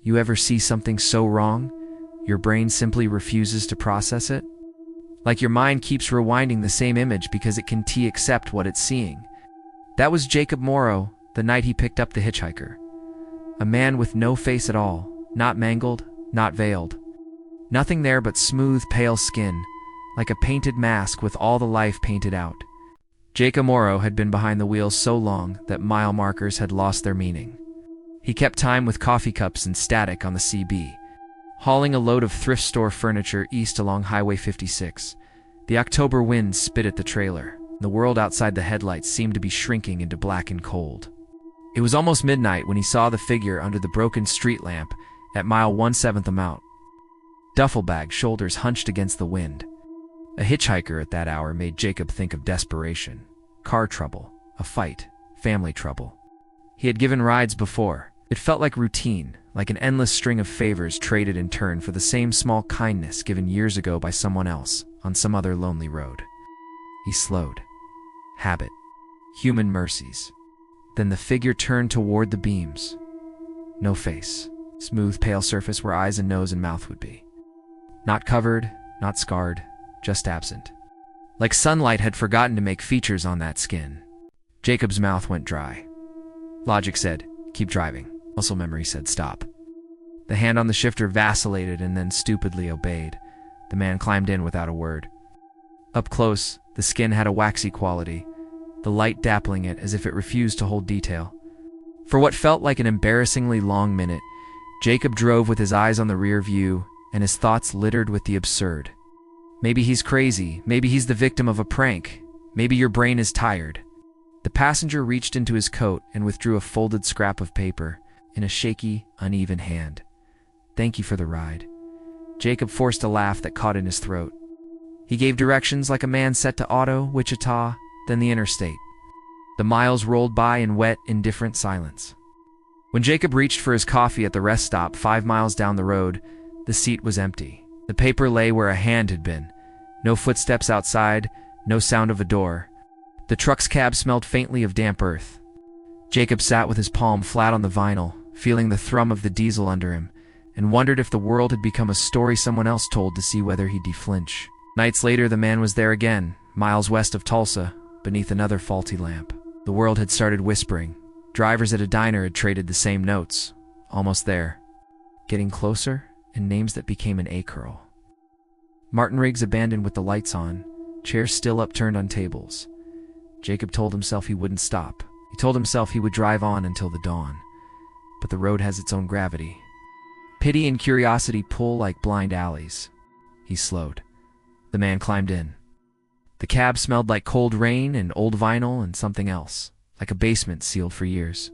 You ever see something so wrong, your brain simply refuses to process it? Like your mind keeps rewinding the same image because it can't accept what it's seeing. That was Jacob Morrow the night he picked up the hitchhiker. A man with no face at all, not mangled, not veiled. Nothing there but smooth, pale skin, like a painted mask with all the life painted out. Jacob Morrow had been behind the wheel so long that mile markers had lost their meaning. He kept time with coffee cups and static on the CB, hauling a load of thrift store furniture east along Highway 56. The October wind spit at the trailer. The world outside the headlights seemed to be shrinking into black and cold. It was almost midnight when he saw the figure under the broken street lamp at mile 1/7 amount. Duffel bag, shoulders hunched against the wind. A hitchhiker at that hour made Jacob think of desperation. Car trouble, a fight, family trouble. He had given rides before. It felt like routine, like an endless string of favors traded in turn for the same small kindness given years ago by someone else on some other lonely road. He slowed. Habit. Human mercies. Then the figure turned toward the beams. No face. Smooth, pale surface where eyes and nose and mouth would be. Not covered, not scarred, just absent. Like sunlight had forgotten to make features on that skin. Jacob's mouth went dry. Logic said, keep driving. Muscle memory said, stop. The hand on the shifter vacillated and then stupidly obeyed. The man climbed in without a word. Up close, the skin had a waxy quality, the light dappling it as if it refused to hold detail. For what felt like an embarrassingly long minute, Jacob drove with his eyes on the rear view and his thoughts littered with the absurd. Maybe he's crazy, maybe he's the victim of a prank, maybe your brain is tired. The passenger reached into his coat and withdrew a folded scrap of paper in a shaky, uneven hand. Thank you for the ride. Jacob forced a laugh that caught in his throat. He gave directions like a man set to auto, Wichita, then the interstate. The miles rolled by in wet, indifferent silence. When Jacob reached for his coffee at the rest stop 5 miles down the road, the seat was empty. The paper lay where a hand had been. No footsteps outside, no sound of a door. The truck's cab smelled faintly of damp earth. Jacob sat with his palm flat on the vinyl, feeling the thrum of the diesel under him, and wondered if the world had become a story someone else told to see whether he'd flinch. Nights later, the man was there again, miles west of Tulsa, beneath another faulty lamp. The world had started whispering. Drivers at a diner had traded the same notes. Almost there. Getting closer, and names that became an A-curl. Martin rigs abandoned with the lights on, chairs still upturned on tables. Jacob told himself he wouldn't stop. He told himself he would drive on until the dawn. But the road has its own gravity. Pity and curiosity pull like blind alleys. He slowed. The man climbed in. The cab smelled like cold rain and old vinyl and something else, like a basement sealed for years.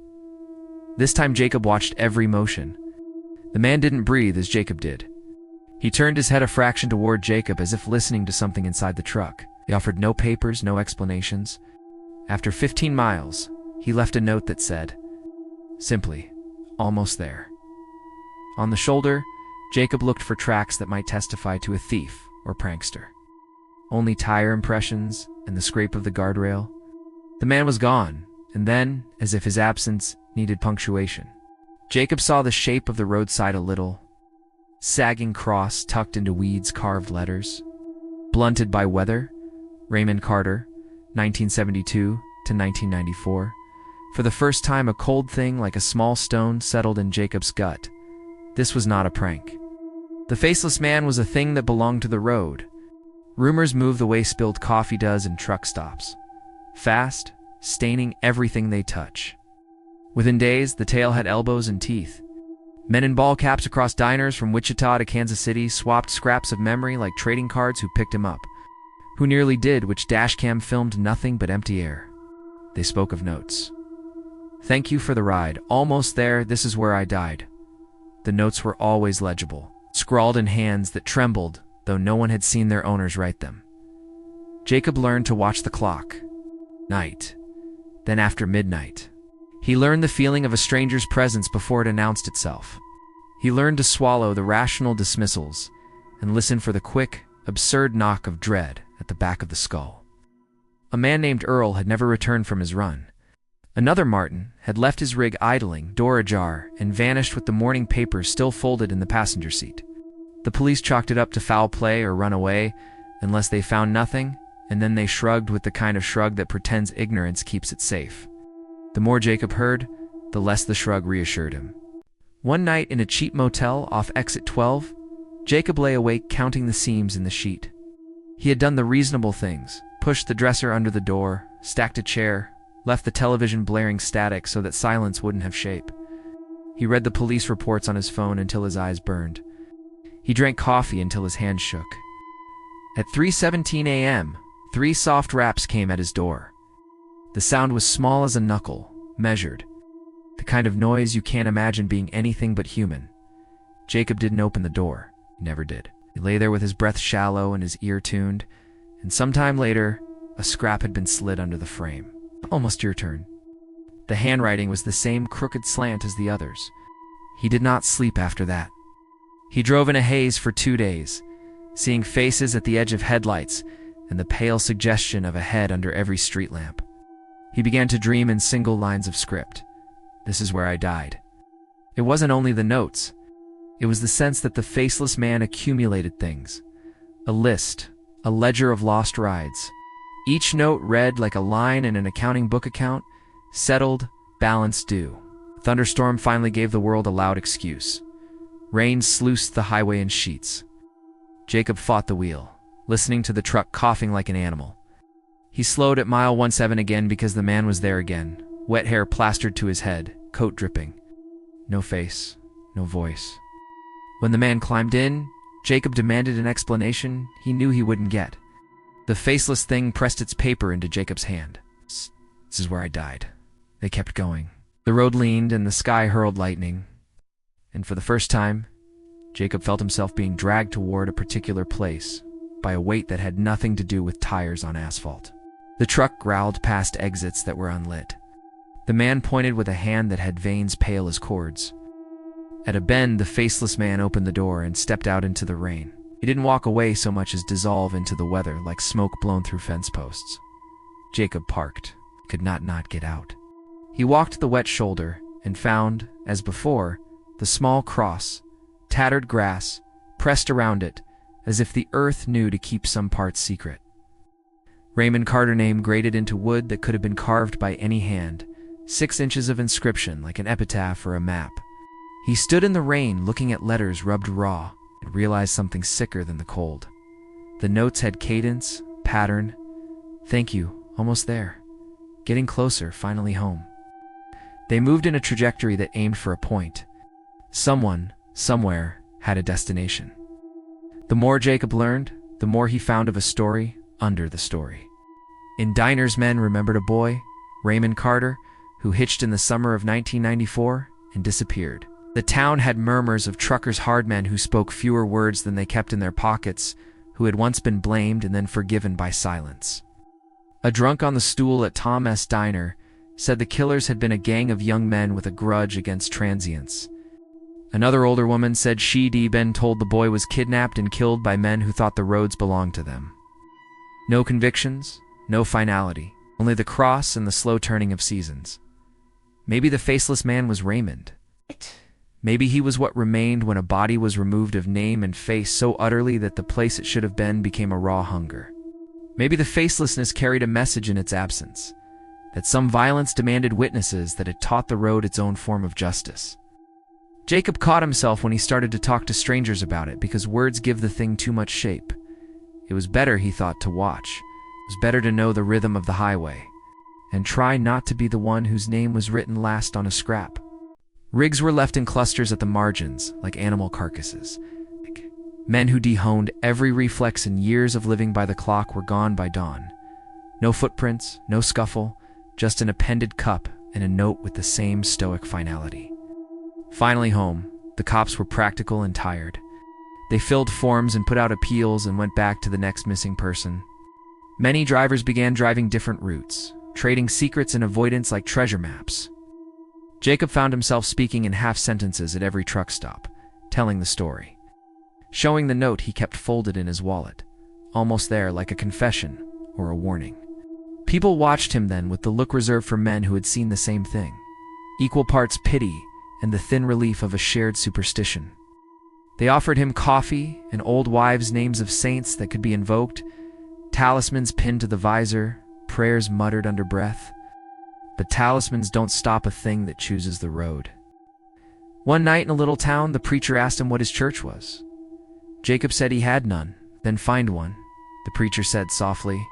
This time Jacob watched every motion. The man didn't breathe as Jacob did. He turned his head a fraction toward Jacob as if listening to something inside the truck. He offered no papers, no explanations. After 15 miles, he left a note that said, simply, almost there. On the shoulder, Jacob looked for tracks that might testify to a thief or prankster. Only tire impressions and the scrape of the guardrail. The man was gone, and then, as if his absence needed punctuation, Jacob saw the shape of the roadside a little. Sagging cross tucked into weeds, carved letters. Blunted by weather. Raymond Carter, 1972 to 1994. For the first time, a cold thing like a small stone settled in Jacob's gut. This was not a prank. The faceless man was a thing that belonged to the road. Rumors move the way spilled coffee does in truck stops. Fast, staining everything they touch. Within days, the tale had elbows and teeth. Men in ball caps across diners from Wichita to Kansas City swapped scraps of memory like trading cards who picked him up. Who nearly did, which dashcam filmed nothing but empty air. They spoke of notes. Thank you for the ride. Almost there, this is where I died. The notes were always legible, scrawled in hands that trembled, though no one had seen their owners write them. Jacob learned to watch the clock. Night. Then after midnight. He learned the feeling of a stranger's presence before it announced itself. He learned to swallow the rational dismissals and listen for the quick, absurd knock of dread at the back of the skull. A man named Earl had never returned from his run. Another Martin had left his rig idling, door ajar, and vanished with the morning papers still folded in the passenger seat. The police chalked it up to foul play or run away, unless they found nothing, and then they shrugged with the kind of shrug that pretends ignorance keeps it safe. The more Jacob heard, the less the shrug reassured him. One night in a cheap motel off exit 12, Jacob lay awake counting the seams in the sheet. He had done the reasonable things, pushed the dresser under the door, stacked a chair, left the television blaring static so that silence wouldn't have shape. He read the police reports on his phone until his eyes burned. He drank coffee until his hands shook. At 3:17 a.m., 3 soft raps came at his door. The sound was small as a knuckle, measured. The kind of noise you can't imagine being anything but human. Jacob didn't open the door. He never did. He lay there with his breath shallow and his ear tuned, and sometime later, a scrap had been slid under the frame. Almost your turn. The handwriting was the same crooked slant as the others. He did not sleep after that. He drove in a haze for 2 days, seeing faces at the edge of headlights and the pale suggestion of a head under every street lamp. He began to dream in single lines of script. This is where I died. It wasn't only the notes. It was the sense that the faceless man accumulated things. A list, a ledger of lost rides. Each note read like a line in an accounting book account, settled, balance due. A thunderstorm finally gave the world a loud excuse. Rain sluiced the highway in sheets. Jacob fought the wheel, listening to the truck coughing like an animal. He slowed at mile 17 again because the man was there again, wet hair plastered to his head, coat dripping. No face, no voice. When the man climbed in, Jacob demanded an explanation he knew he wouldn't get. The faceless thing pressed its paper into Jacob's hand. This is where I died. They kept going. The road leaned and the sky hurled lightning. And for the first time, Jacob felt himself being dragged toward a particular place by a weight that had nothing to do with tires on asphalt. The truck growled past exits that were unlit. The man pointed with a hand that had veins pale as cords. At a bend, the faceless man opened the door and stepped out into the rain. He didn't walk away so much as dissolve into the weather like smoke blown through fence posts. Jacob parked, could not get out. He walked the wet shoulder and found, as before, the small cross, tattered grass, pressed around it, as if the earth knew to keep some parts secret. Raymond Carter name grated into wood that could have been carved by any hand, 6 inches of inscription like an epitaph or a map. He stood in the rain looking at letters rubbed raw and realized something sicker than the cold. The notes had cadence, pattern. Thank you, almost there. Getting closer, finally home. They moved in a trajectory that aimed for a point. Someone, somewhere, had a destination. The more Jacob learned, the more he found of a story under the story. In Diners, men remembered a boy, Raymond Carter, who hitched in the summer of 1994 and disappeared. The town had murmurs of truckers' hardmen who spoke fewer words than they kept in their pockets, who had once been blamed and then forgiven by silence. A drunk on the stool at Tom S. Diner said the killers had been a gang of young men with a grudge against transients. Another older woman said she'd been told the boy was kidnapped and killed by men who thought the roads belonged to them. No convictions, no finality, only the cross and the slow turning of seasons. Maybe the faceless man was Raymond. Maybe he was what remained when a body was removed of name and face so utterly that the place it should have been became a raw hunger. Maybe the facelessness carried a message in its absence, that some violence demanded witnesses that had taught the road its own form of justice. Jacob caught himself when he started to talk to strangers about it because words give the thing too much shape. It was better, he thought, to watch. It was better to know the rhythm of the highway, and try not to be the one whose name was written last on a scrap. Rigs were left in clusters at the margins, like animal carcasses. Men who dehoned every reflex and years of living by the clock were gone by dawn. No footprints, no scuffle, just an appended cup and a note with the same stoic finality. Finally home, the cops were practical and tired. They filled forms and put out appeals and went back to the next missing person. Many drivers began driving different routes, trading secrets and avoidance like treasure maps. Jacob found himself speaking in half sentences at every truck stop, telling the story. Showing the note he kept folded in his wallet, almost there like a confession or a warning. People watched him then with the look reserved for men who had seen the same thing. Equal parts pity and the thin relief of a shared superstition. They offered him coffee and old wives' names of saints that could be invoked, talismans pinned to the visor, prayers muttered under breath. But talismans don't stop a thing that chooses the road. One night in a little town, the preacher asked him what his church was. Jacob said he had none. Then find one, the preacher said softly.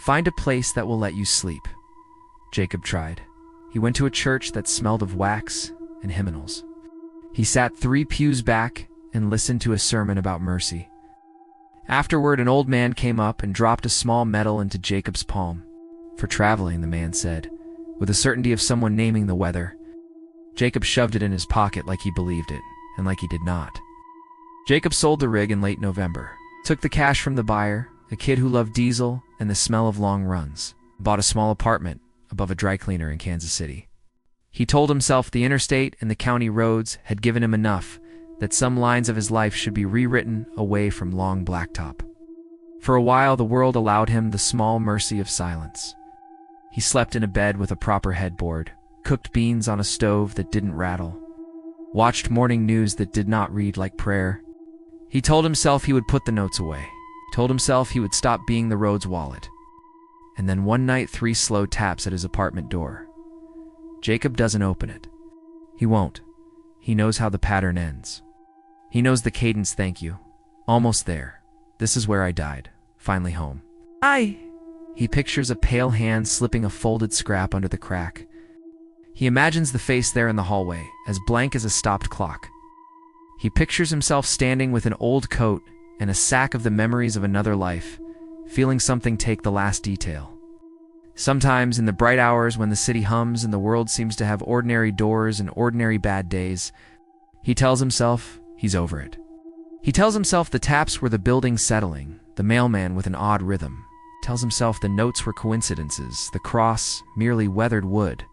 Find a place that will let you sleep. Jacob tried. He went to a church that smelled of wax and hymnals. He sat 3 pews back and listened to a sermon about mercy. Afterward, an old man came up and dropped a small medal into Jacob's palm. For traveling, the man said, with the certainty of someone naming the weather. Jacob shoved it in his pocket like he believed it, and like he did not. Jacob sold the rig in late November, took the cash from the buyer, a kid who loved diesel and the smell of long runs, bought a small apartment above a dry cleaner in Kansas City. He told himself the interstate and the county roads had given him enough, that some lines of his life should be rewritten away from long blacktop. For a while, the world allowed him the small mercy of silence. He slept in a bed with a proper headboard, cooked beans on a stove that didn't rattle, watched morning news that did not read like prayer. He told himself he would put the notes away, told himself he would stop being the road's wallet. And then one night, 3 slow taps at his apartment door. Jacob doesn't open it. He won't. He knows how the pattern ends. He knows the cadence. Thank you. Almost there. This is where I died. Finally home. He pictures a pale hand slipping a folded scrap under the crack. He imagines the face there in the hallway, as blank as a stopped clock. He pictures himself standing with an old coat and a sack of the memories of another life, feeling something take the last detail. Sometimes, in the bright hours when the city hums and the world seems to have ordinary doors and ordinary bad days, he tells himself he's over it. He tells himself the taps were the building settling, the mailman with an odd rhythm. Tells himself the notes were coincidences, the cross merely weathered wood.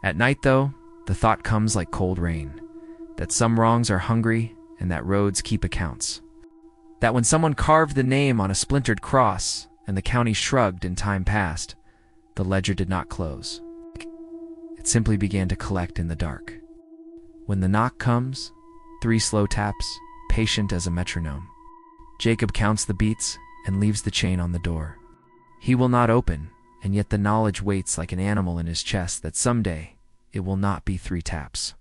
At night, though, the thought comes like cold rain, that some wrongs are hungry and that roads keep accounts. That when someone carved the name on a splintered cross and the county shrugged and time passed, the ledger did not close. It simply began to collect in the dark. When the knock comes, 3 slow taps, patient as a metronome. Jacob counts the beats and leaves the chain on the door. He will not open, and yet the knowledge waits like an animal in his chest that someday it will not be 3 taps.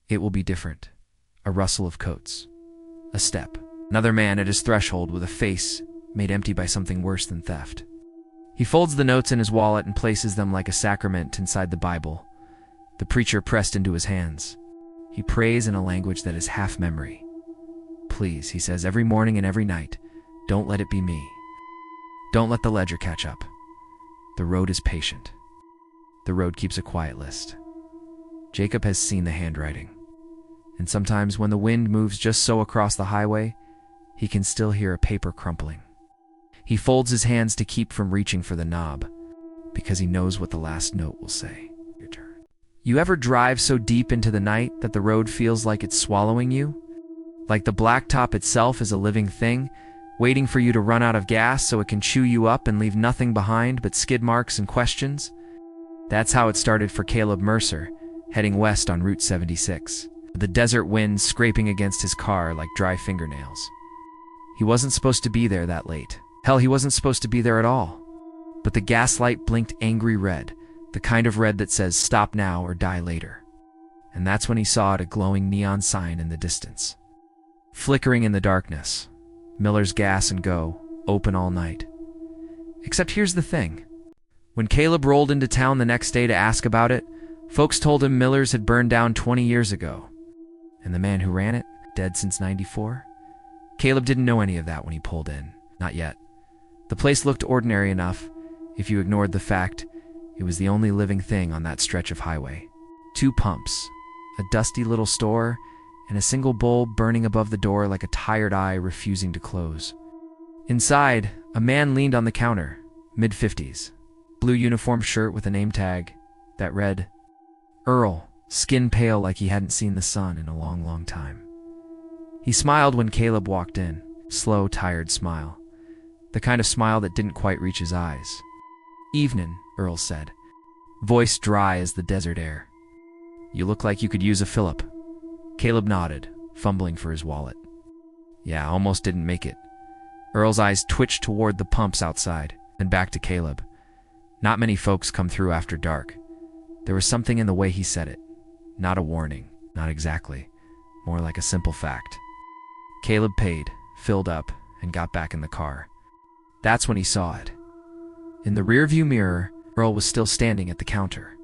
It will be different. A rustle of coats. A step. Another man at his threshold with a face made empty by something worse than theft. He folds the notes in his wallet and places them like a sacrament inside the Bible, the preacher pressed into his hands. He prays in a language that is half memory. Please, he says every morning and every night, don't let it be me. Don't let the ledger catch up. The road is patient. The road keeps a quiet list. Jacob has seen the handwriting. And sometimes when the wind moves just so across the highway, he can still hear a paper crumpling. He folds his hands to keep from reaching for the knob, because he knows what the last note will say. Your turn. You ever drive so deep into the night that the road feels like it's swallowing you? Like the blacktop itself is a living thing, waiting for you to run out of gas so it can chew you up and leave nothing behind but skid marks and questions? That's how it started for Caleb Mercer, heading west on Route 76, the desert wind scraping against his car like dry fingernails. He wasn't supposed to be there that late. Hell, he wasn't supposed to be there at all. But the gaslight blinked angry red, the kind of red that says stop now or die later. And that's when he saw it, a glowing neon sign in the distance. Flickering in the darkness, Miller's Gas and Go, open all night. Except here's the thing. When Caleb rolled into town the next day to ask about it, folks told him Miller's had burned down 20 years ago. And the man who ran it, dead since '94? Caleb didn't know any of that when he pulled in. Not yet. The place looked ordinary enough, if you ignored the fact it was the only living thing on that stretch of highway. 2 pumps, a dusty little store, and a single bulb burning above the door like a tired eye refusing to close. Inside, a man leaned on the counter, mid-50s, blue uniform shirt with a name tag that read, Earl, skin pale like he hadn't seen the sun in a long, long time. He smiled when Caleb walked in, slow, tired smile. The kind of smile that didn't quite reach his eyes. "Evenin'," Earl said, voice dry as the desert air. "You look like you could use a fill-up." Caleb nodded, fumbling for his wallet. "Yeah, almost didn't make it." Earl's eyes twitched toward the pumps outside, then back to Caleb. Not many folks come through after dark. There was something in the way he said it. Not a warning, not exactly. More like a simple fact. Caleb paid, filled up, and got back in the car. That's when he saw it. In the rearview mirror, Earl was still standing at the counter,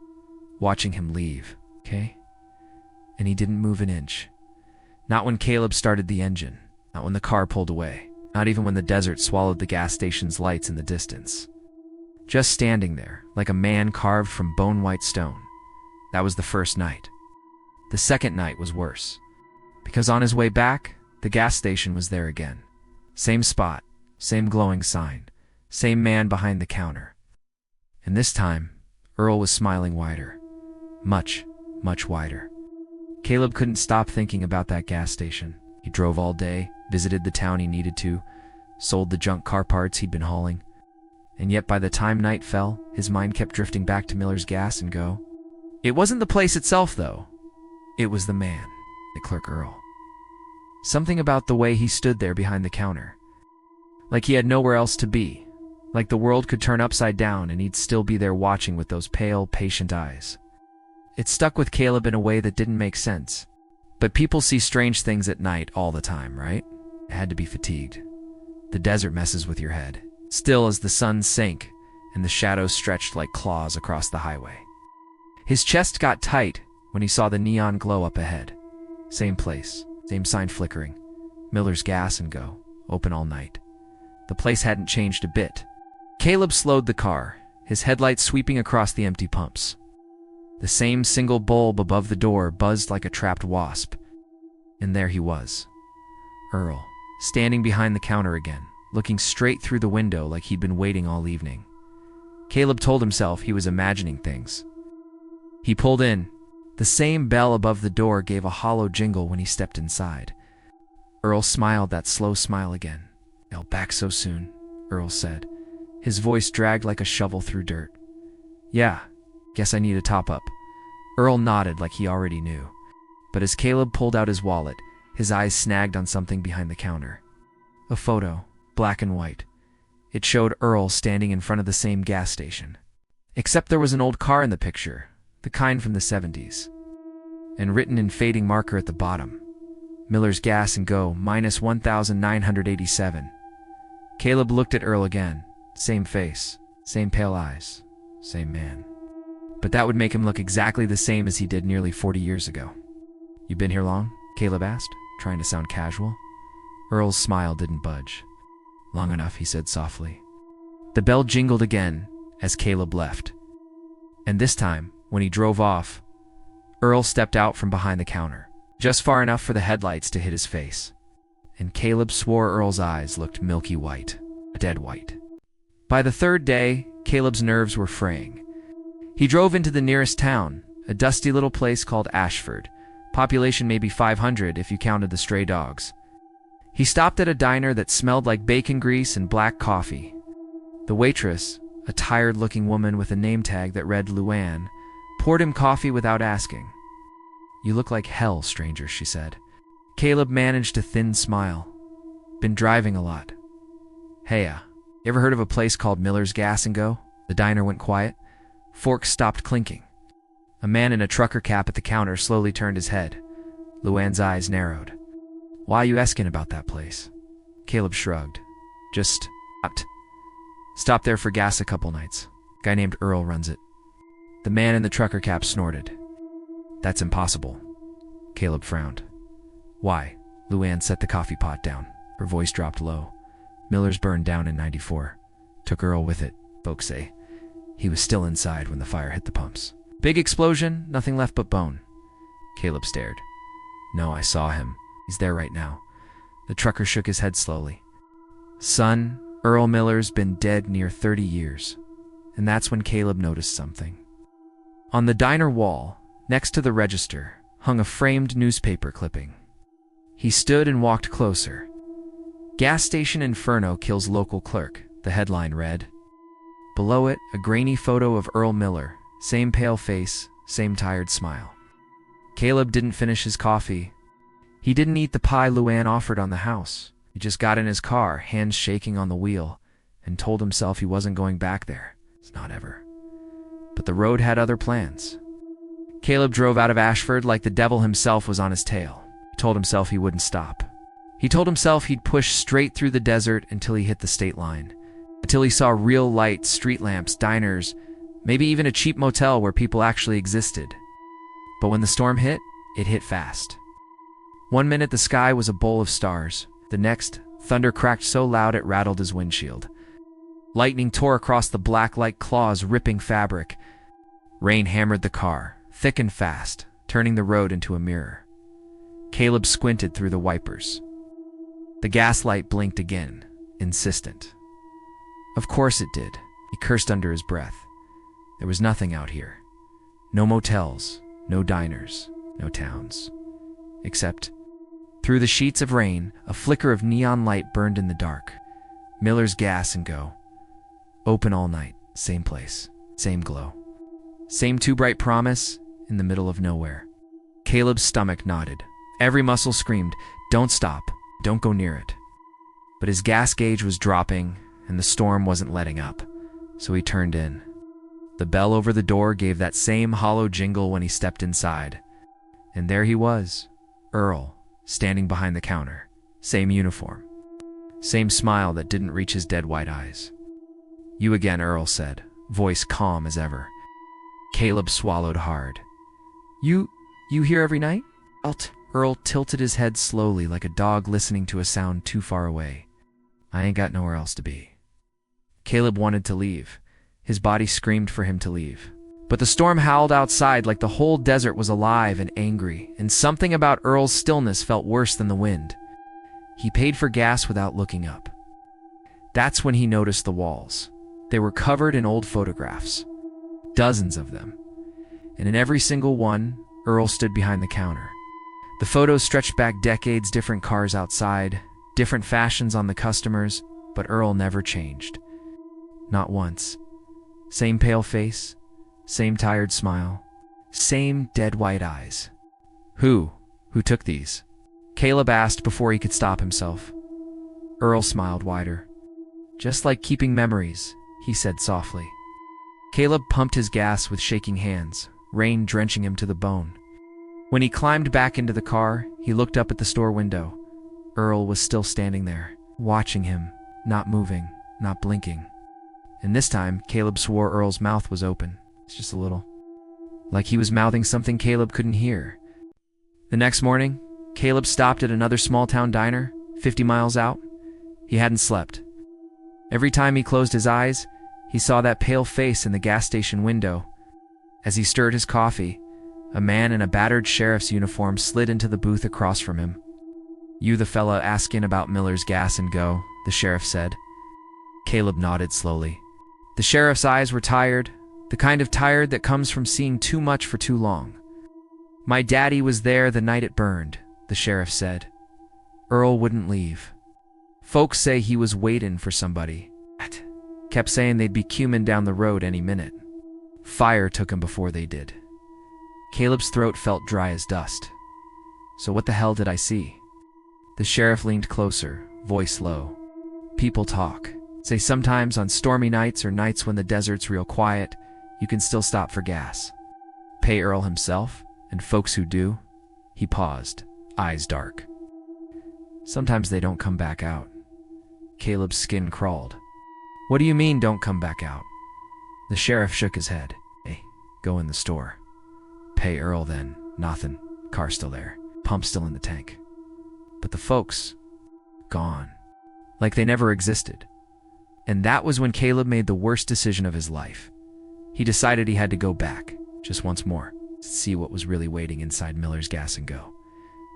watching him leave, okay? And he didn't move an inch. Not when Caleb started the engine, not when the car pulled away, not even when the desert swallowed the gas station's lights in the distance. Just standing there, like a man carved from bone-white stone. That was the first night. The second night was worse, because on his way back, the gas station was there again. Same spot, same glowing sign, same man behind the counter. And this time, Earl was smiling wider. Much, much wider. Caleb couldn't stop thinking about that gas station. He drove all day, visited the town he needed to, sold the junk car parts he'd been hauling. And yet by the time night fell, his mind kept drifting back to Miller's Gas and Go. It wasn't the place itself, though. It was the man, the clerk Earl. Something about the way he stood there behind the counter. Like he had nowhere else to be. Like the world could turn upside down and he'd still be there watching with those pale, patient eyes. It stuck with Caleb in a way that didn't make sense. But people see strange things at night all the time, right? It had to be fatigued. The desert messes with your head. Still as the sun sank and the shadows stretched like claws across the highway. His chest got tight when he saw the neon glow up ahead. Same place, same sign flickering. Miller's Gas and Go, open all night. The place hadn't changed a bit. Caleb slowed the car, his headlights sweeping across the empty pumps. The same single bulb above the door buzzed like a trapped wasp. And there he was. Earl, standing behind the counter again, looking straight through the window like he'd been waiting all evening. Caleb told himself he was imagining things. He pulled in. The same bell above the door gave a hollow jingle when he stepped inside. Earl smiled that slow smile again. "I'll back so soon," Earl said. His voice dragged like a shovel through dirt. "Yeah, guess I need a top-up." Earl nodded like he already knew. But as Caleb pulled out his wallet, his eyes snagged on something behind the counter. A photo, black and white. It showed Earl standing in front of the same gas station. Except there was an old car in the picture, the kind from the 70s. And written in fading marker at the bottom, Miller's Gas and Go, minus 1,987. Caleb looked at Earl again. Same face, same pale eyes, same man. But that would make him look exactly the same as he did nearly 40 years ago. "You been here long?" Caleb asked, trying to sound casual. Earl's smile didn't budge. "Long enough," he said softly. The bell jingled again as Caleb left. And this time, when he drove off, Earl stepped out from behind the counter, just far enough for the headlights to hit his face. And Caleb swore Earl's eyes looked milky white, a dead white. By the third day, Caleb's nerves were fraying. He drove into the nearest town, a dusty little place called Ashford, population maybe 500 if you counted the stray dogs. He stopped at a diner that smelled like bacon grease and black coffee. The waitress, a tired-looking woman with a name tag that read Luann, poured him coffee without asking. "You look like hell, stranger," she said. Caleb managed a thin smile. "Been driving a lot." "Hey, you ever heard of a place called Miller's Gas and Go?" The diner went quiet. Forks stopped clinking. A man in a trucker cap at the counter slowly turned his head. Luann's eyes narrowed. "Why you asking about that place?" Caleb shrugged. "Just stopped there for gas a couple nights. Guy named Earl runs it." The man in the trucker cap snorted. "That's impossible." Caleb frowned. "Why?" Luann set the coffee pot down. Her voice dropped low. "Miller's burned down in '94. Took Earl with it, folks say. He was still inside when the fire hit the pumps. Big explosion, nothing left but bone." Caleb stared. "No, I saw him. He's there right now." The trucker shook his head slowly. "Son, Earl Miller's been dead near 30 years. And that's when Caleb noticed something. On the diner wall, next to the register, hung a framed newspaper clipping. He stood and walked closer. "Gas Station Inferno Kills Local Clerk," the headline read. Below it, a grainy photo of Earl Miller. Same pale face, same tired smile. Caleb didn't finish his coffee. He didn't eat the pie Luann offered on the house. He just got in his car, hands shaking on the wheel, and told himself he wasn't going back there. It's not ever. But the road had other plans. Caleb drove out of Ashford like the devil himself was on his tail. He told himself he wouldn't stop. He told himself he'd push straight through the desert until he hit the state line. Until he saw real lights, street lamps, diners, maybe even a cheap motel where people actually existed. But when the storm hit, it hit fast. One minute the sky was a bowl of stars. The next, thunder cracked so loud it rattled his windshield. Lightning tore across the black like claws ripping fabric. Rain hammered the car, thick and fast, turning the road into a mirror. Caleb squinted through the wipers. The gas light blinked again, insistent. Of course it did. He cursed under his breath. There was nothing out here. No motels, no diners, no towns. Except, through the sheets of rain, a flicker of neon light burned in the dark. Miller's Gas and Go. Open all night, same place, same glow. Same too bright promise, in the middle of nowhere. Caleb's stomach nodded. Every muscle screamed, don't stop, don't go near it. But his gas gauge was dropping, and the storm wasn't letting up, so he turned in. The bell over the door gave that same hollow jingle when he stepped inside. And there he was, Earl, standing behind the counter. Same uniform. Same smile that didn't reach his dead white eyes. You again, Earl said, voice calm as ever. Caleb swallowed hard. You here every night? Earl tilted his head slowly like a dog listening to a sound too far away. I ain't got nowhere else to be. Caleb wanted to leave. His body screamed for him to leave. But the storm howled outside like the whole desert was alive and angry, and something about Earl's stillness felt worse than the wind. He paid for gas without looking up. That's when he noticed the walls. They were covered in old photographs. Dozens of them. And in every single one, Earl stood behind the counter. The photos stretched back decades, different cars outside, different fashions on the customers, but Earl never changed. Not once. Same pale face, same tired smile, same dead white eyes. Who took these? Caleb asked before he could stop himself. Earl smiled wider. Just like keeping memories, he said softly. Caleb pumped his gas with shaking hands, rain drenching him to the bone. When he climbed back into the car, he looked up at the store window. Earl was still standing there, watching him, not moving, not blinking. And this time, Caleb swore Earl's mouth was open, just a little. Like he was mouthing something Caleb couldn't hear. The next morning, Caleb stopped at another small-town diner, 50 miles out. He hadn't slept. Every time he closed his eyes, he saw that pale face in the gas station window. As he stirred his coffee, a man in a battered sheriff's uniform slid into the booth across from him. You the fella asking about Miller's Gas and Go, the sheriff said. Caleb nodded slowly. The sheriff's eyes were tired, the kind of tired that comes from seeing too much for too long. My daddy was there the night it burned, the sheriff said. Earl wouldn't leave. Folks say he was waiting for somebody. Kept saying they'd be coming down the road any minute. Fire took him before they did. Caleb's throat felt dry as dust. So what the hell did I see? The sheriff leaned closer, voice low. People talk. Say sometimes on stormy nights or nights when the desert's real quiet, you can still stop for gas. Pay Earl himself, and folks who do. He paused, eyes dark. Sometimes they don't come back out. Caleb's skin crawled. What do you mean don't come back out? The sheriff shook his head. Hey, go in the store. Pay Earl then. Nothing. Car still there. Pump still in the tank. But the folks, gone. Like they never existed. And that was when Caleb made the worst decision of his life. He decided he had to go back, just once more, to see what was really waiting inside Miller's Gas and Go.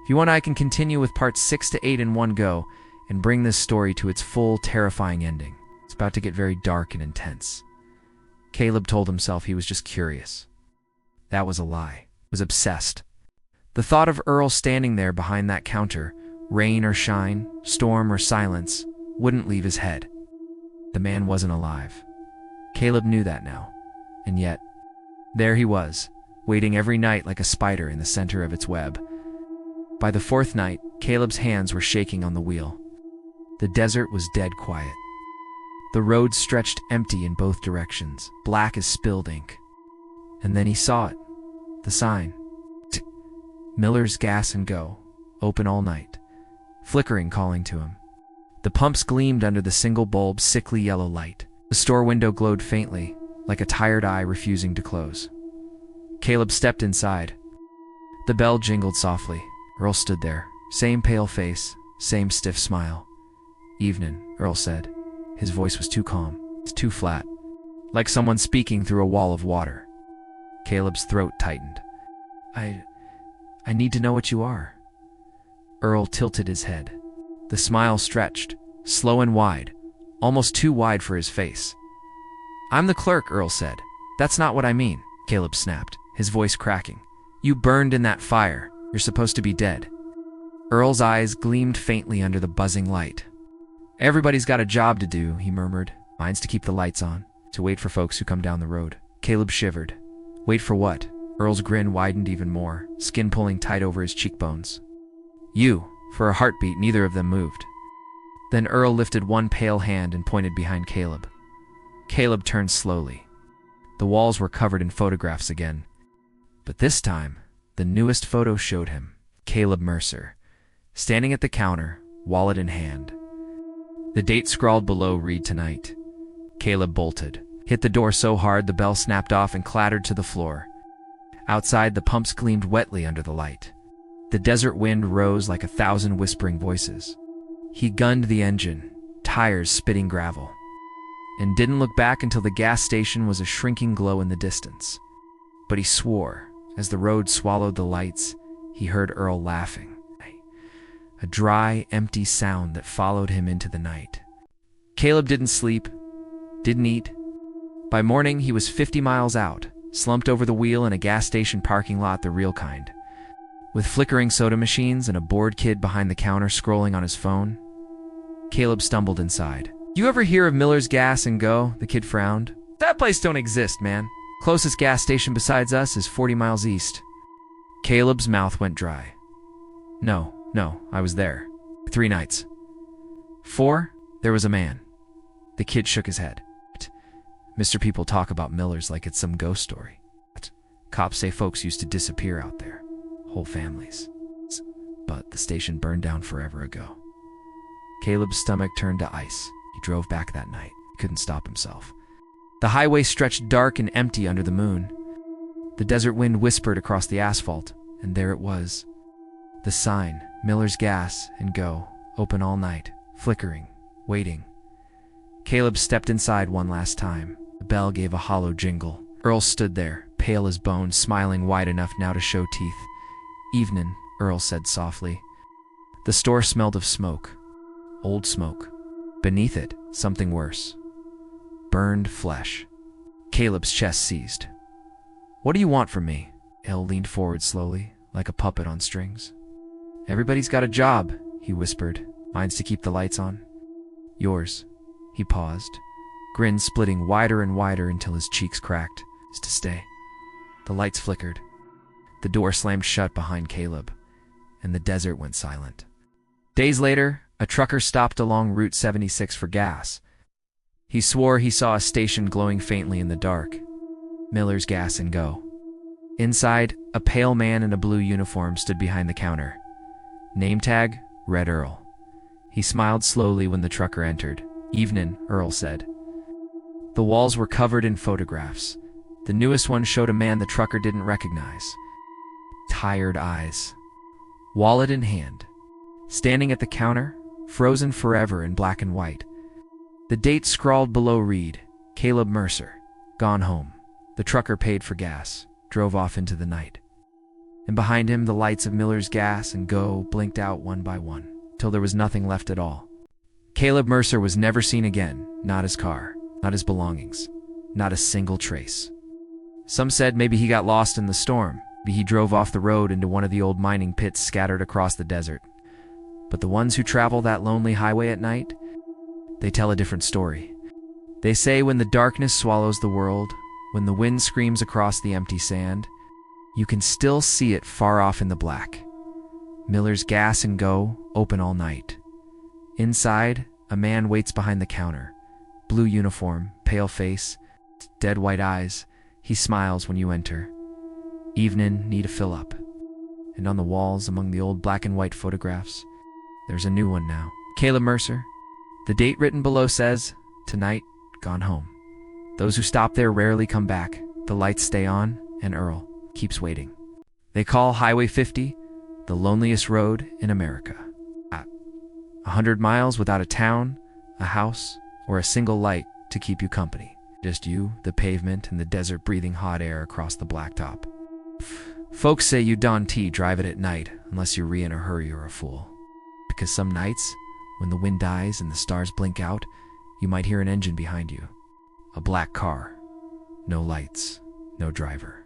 If you want, I can continue with parts 6 to 8 in one go and bring this story to its full, terrifying ending. It's about to get very dark and intense. Caleb told himself he was just curious. That was a lie. Was obsessed. The thought of Earl standing there behind that counter, rain or shine, storm or silence, wouldn't leave his head. The man wasn't alive. Caleb knew that now. And yet, there he was, waiting every night like a spider in the center of its web. By the fourth night, Caleb's hands were shaking on the wheel. The desert was dead quiet. The road stretched empty in both directions, black as spilled ink. And then he saw it. The sign. Miller's Gas and Go, open all night. Flickering, calling to him. The pumps gleamed under the single bulb's sickly yellow light. The store window glowed faintly, like a tired eye refusing to close. Caleb stepped inside. The bell jingled softly. Earl stood there, same pale face, same stiff smile. "Evening," Earl said. His voice was too calm, too flat, like someone speaking through a wall of water. Caleb's throat tightened. I need to know what you are." Earl tilted his head. The smile stretched, slow and wide, almost too wide for his face. "I'm the clerk," Earl said. "That's not what I mean," Caleb snapped, his voice cracking. "You burned in that fire. You're supposed to be dead." Earl's eyes gleamed faintly under the buzzing light. "Everybody's got a job to do," he murmured. "Mine's to keep the lights on, to wait for folks who come down the road." Caleb shivered. "Wait for what?" Earl's grin widened even more, skin pulling tight over his cheekbones. "You." For a heartbeat, neither of them moved. Then Earl lifted one pale hand and pointed behind Caleb. Caleb turned slowly. The walls were covered in photographs again. But this time, the newest photo showed him, Caleb Mercer, standing at the counter, wallet in hand. The date scrawled below read tonight. Caleb bolted, hit the door so hard the bell snapped off and clattered to the floor. Outside, the pumps gleamed wetly under the light. The desert wind rose like 1,000 whispering voices. He gunned the engine, tires spitting gravel, and didn't look back until the gas station was a shrinking glow in the distance. But he swore, as the road swallowed the lights, he heard Earl laughing. A dry, empty sound that followed him into the night. Caleb didn't sleep, didn't eat. By morning, he was 50 miles out, slumped over the wheel in a gas station parking lot, the real kind. With flickering soda machines and a bored kid behind the counter scrolling on his phone. Caleb stumbled inside. "You ever hear of Miller's Gas and Go?" The kid frowned. "That place don't exist, man. Closest gas station besides us is 40 miles east." Caleb's mouth went dry. No, I was there. 3 nights. 4, there was a man." The kid shook his head. "Mr. People talk about Miller's like it's some ghost story. Cops say folks used to disappear out there. Whole families. But the station burned down forever ago." Caleb's stomach turned to ice. He drove back that night. He couldn't stop himself. The highway stretched dark and empty under the moon. The desert wind whispered across the asphalt, and there it was. The sign, Miller's Gas and Go, open all night, flickering, waiting. Caleb stepped inside one last time. The bell gave a hollow jingle. Earl stood there, pale as bone, smiling wide enough now to show teeth. "Evening," Earl said softly. The store smelled of smoke. Old smoke. Beneath it, something worse. Burned flesh. Caleb's chest seized. "What do you want from me?" Earl leaned forward slowly, like a puppet on strings. "Everybody's got a job," he whispered. "Mine's to keep the lights on." "Yours." He paused, grin splitting wider and wider until his cheeks cracked. "Is to stay." The lights flickered. The door slammed shut behind Caleb, and the desert went silent. Days later, a trucker stopped along Route 76 for gas. He swore he saw a station glowing faintly in the dark. Miller's Gas and Go. Inside, a pale man in a blue uniform stood behind the counter. Name tag, Red Earl. He smiled slowly when the trucker entered. "Evening," Earl said. The walls were covered in photographs. The newest one showed a man the trucker didn't recognize. Tired eyes. Wallet in hand. Standing at the counter, frozen forever in black and white. The date scrawled below read, Caleb Mercer, gone home. The trucker paid for gas, drove off into the night. And behind him, the lights of Miller's Gas and Go blinked out one by one, till there was nothing left at all. Caleb Mercer was never seen again, not his car, not his belongings, not a single trace. Some said maybe he got lost in the storm. Maybe he drove off the road into one of the old mining pits scattered across the desert. But the ones who travel that lonely highway at night, they tell a different story. They say when the darkness swallows the world, when the wind screams across the empty sand, you can still see it far off in the black. Miller's Gas and Go, open all night. Inside, a man waits behind the counter. Blue uniform, pale face, dead white eyes. He smiles when you enter. Evening, need a fill-up. And on the walls, among the old black and white photographs, there's a new one now. Caleb Mercer. The date written below says, "Tonight, gone home." Those who stop there rarely come back. The lights stay on, and Earl keeps waiting. They call Highway 50 the loneliest road in America. 100 miles without a town, a house, or a single light to keep you company. Just you, the pavement, and the desert breathing hot air across the blacktop. Folks say you don't drive it at night unless you're in a hurry or a fool. Because some nights, when the wind dies and the stars blink out, you might hear an engine behind you. A black car. No lights, no driver.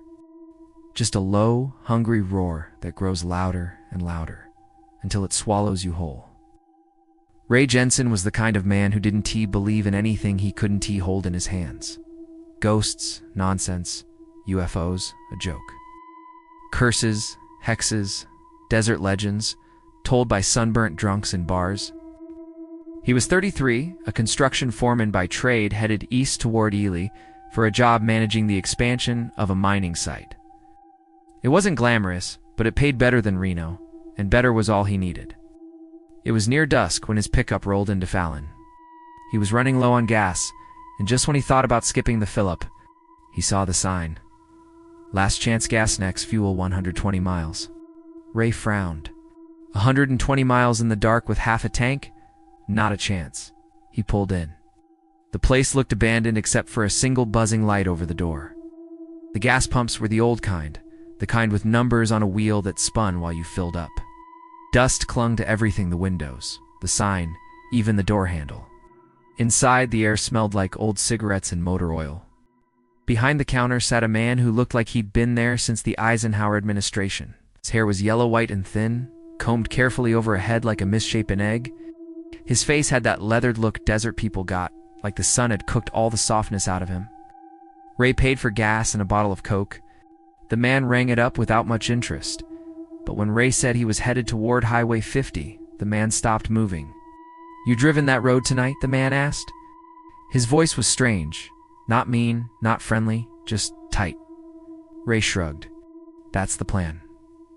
Just a low, hungry roar that grows louder and louder until it swallows you whole. Ray Jensen was the kind of man who didn't believe in anything he couldn't hold in his hands. Ghosts, nonsense, UFOs, a joke. Curses, hexes, desert legends, told by sunburnt drunks in bars. He was 33, a construction foreman by trade, headed east toward Ely for a job managing the expansion of a mining site. It wasn't glamorous, but it paid better than Reno, and better was all he needed. It was near dusk when his pickup rolled into Fallon. He was running low on gas, and just when he thought about skipping the fill-up, he saw the sign. Last chance gas, next fuel 120 miles. Ray frowned. 120 miles in the dark with half a tank? Not a chance. He pulled in. The place looked abandoned except for a single buzzing light over the door. The gas pumps were the old kind, the kind with numbers on a wheel that spun while you filled up. Dust clung to everything, the windows, the sign, even the door handle. Inside, the air smelled like old cigarettes and motor oil. Behind the counter sat a man who looked like he'd been there since the Eisenhower administration. His hair was yellow, white, and thin, combed carefully over a head like a misshapen egg. His face had that leathered look desert people got, like the sun had cooked all the softness out of him. Ray paid for gas and a bottle of Coke. The man rang it up without much interest. But when Ray said he was headed toward Highway 50, the man stopped moving. "You driven that road tonight?" the man asked. His voice was strange. Not mean, not friendly, just tight. Ray shrugged. "That's the plan."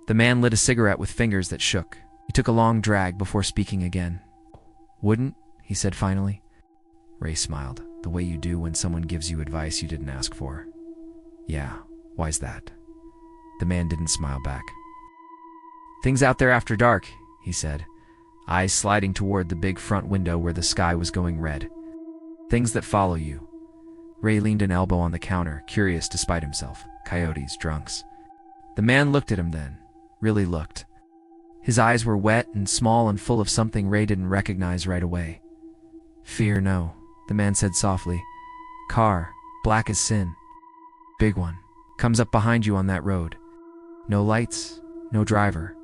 The man lit a cigarette with fingers that shook. He took a long drag before speaking again. "Wouldn't?" he said finally. Ray smiled, the way you do when someone gives you advice you didn't ask for. "Yeah, why's that?" The man didn't smile back. "Things out there after dark," he said, eyes sliding toward the big front window where the sky was going red. "Things that follow you." Ray leaned an elbow on the counter, curious despite himself. Coyotes, drunks. The man looked at him then, really looked. His eyes were wet and small and full of something Ray didn't recognize right away. "Fear, no," the man said softly. "Car, black as sin. Big one. Comes up behind you on that road. No lights, no driver."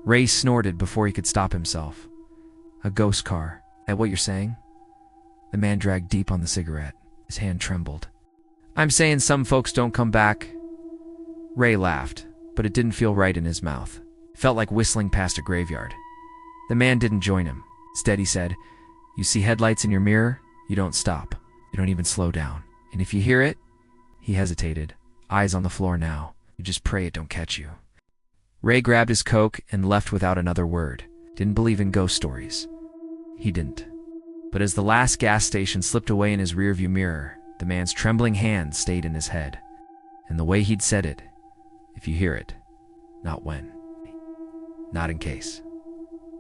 Ray snorted before he could stop himself. "A ghost car. That what you're saying?" The man dragged deep on the cigarette. His hand trembled. "I'm saying some folks don't come back." Ray laughed, but it didn't feel right in his mouth. It felt like whistling past a graveyard. The man didn't join him. Instead, he said, "You see headlights in your mirror? You don't stop. You don't even slow down. And if you hear it..." He hesitated, eyes on the floor now. "You just pray it don't catch you." Ray grabbed his Coke and left without another word. Didn't believe in ghost stories. He didn't. But as the last gas station slipped away in his rearview mirror, the man's trembling hand stayed in his head. And the way he'd said it, "If you hear it, not when. Not in case."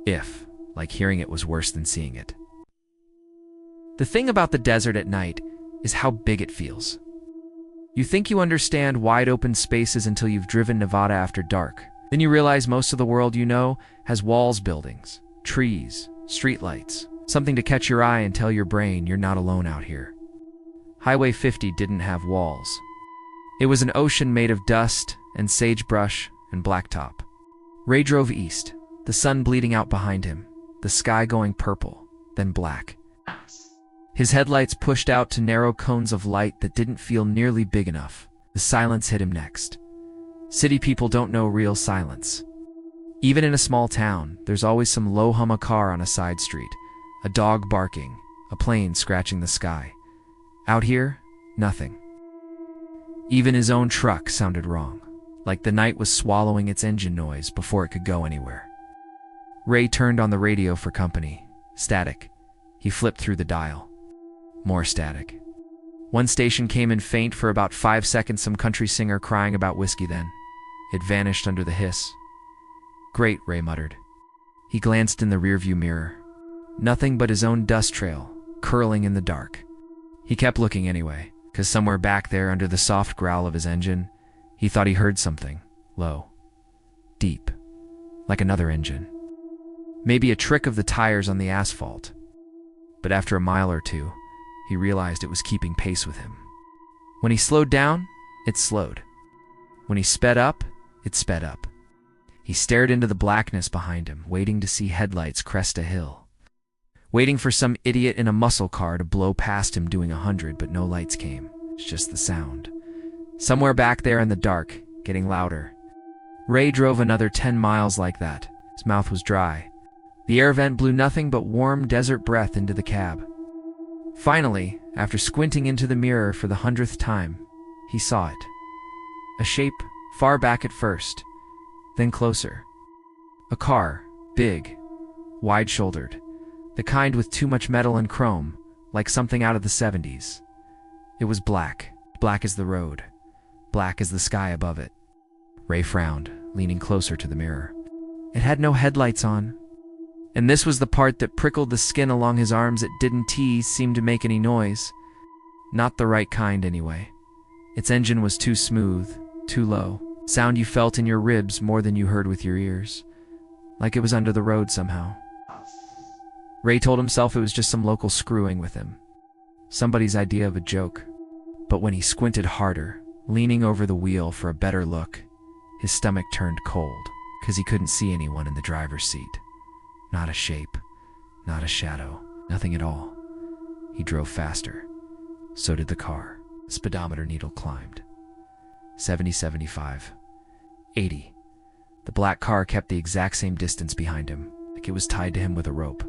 If, like hearing it was worse than seeing it. The thing about the desert at night is how big it feels. You think you understand wide open spaces until you've driven Nevada after dark. Then you realize most of the world you know has walls, buildings, trees, streetlights, something to catch your eye and tell your brain you're not alone out here. Highway 50 didn't have walls. It was an ocean made of dust and sagebrush and blacktop. Ray drove east, the sun bleeding out behind him, the sky going purple, then black. His headlights pushed out to narrow cones of light that didn't feel nearly big enough. The silence hit him next. City people don't know real silence. Even in a small town, there's always some low hum a car on a side street, a dog barking, a plane scratching the sky. Out here, nothing. Even his own truck sounded wrong, like the night was swallowing its engine noise before it could go anywhere. Ray turned on the radio for company. Static. He flipped through the dial. More static. One station came in faint for about 5 seconds, some country singer crying about whiskey, then it vanished under the hiss. Great, Ray muttered. He glanced in the rearview mirror. Nothing but his own dust trail, curling in the dark. He kept looking anyway, because somewhere back there under the soft growl of his engine, he thought he heard something, low, deep, like another engine. Maybe a trick of the tires on the asphalt. But after a mile or two, he realized it was keeping pace with him. When he slowed down, it slowed. When he sped up, it sped up. He stared into the blackness behind him, waiting to see headlights crest a hill. Waiting for some idiot in a muscle car to blow past him doing 100, but no lights came. It's just the sound. Somewhere back there in the dark, getting louder. Ray drove another 10 miles like that. His mouth was dry. The air vent blew nothing but warm desert breath into the cab. Finally, after squinting into the mirror for the 100th time, he saw it. A shape, far back at first, then closer. A car, big, wide-shouldered, the kind with too much metal and chrome, like something out of the 70s. It was black, black as the road, black as the sky above it. Ray frowned, leaning closer to the mirror. It had no headlights on. And this was the part that prickled the skin along his arms. It didn't seem to make any noise. Not the right kind, anyway. Its engine was too smooth, too low. Sound you felt in your ribs more than you heard with your ears. Like it was under the road somehow. Ray told himself it was just some local screwing with him. Somebody's idea of a joke. But when he squinted harder, leaning over the wheel for a better look, his stomach turned cold, because he couldn't see anyone in the driver's seat. Not a shape, not a shadow, nothing at all. He drove faster. So did the car. The speedometer needle climbed. 70, 75, 80. The black car kept the exact same distance behind him, like it was tied to him with a rope.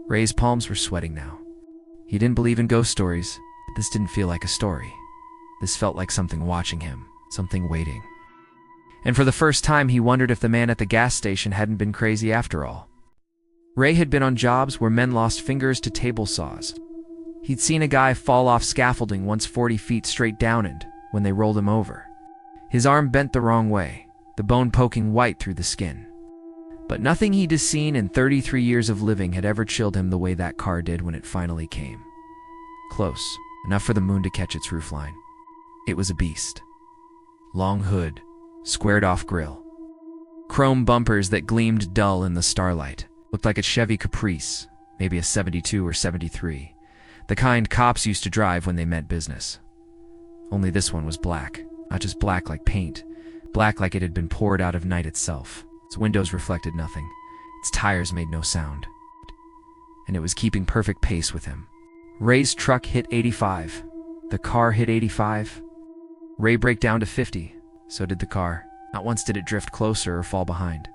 Ray's palms were sweating now. He didn't believe in ghost stories, but this didn't feel like a story. This felt like something watching him, something waiting. And for the first time, he wondered if the man at the gas station hadn't been crazy after all. Ray had been on jobs where men lost fingers to table saws. He'd seen a guy fall off scaffolding once 40 feet straight down and, when they rolled him over, his arm bent the wrong way, the bone poking white through the skin. But nothing he'd seen in 33 years of living had ever chilled him the way that car did when it finally came. Close, enough for the moon to catch its roofline. It was a beast. Long hood, squared-off grille. Chrome bumpers that gleamed dull in the starlight. Looked like a Chevy Caprice, maybe a 72 or 73. The kind cops used to drive when they meant business. Only this one was black, not just black like paint, black like it had been poured out of night itself. Its windows reflected nothing. Its tires made no sound. And it was keeping perfect pace with him. Ray's truck hit 85. The car hit 85. Ray braked down to 50. So did the car. Not once did it drift closer or fall behind.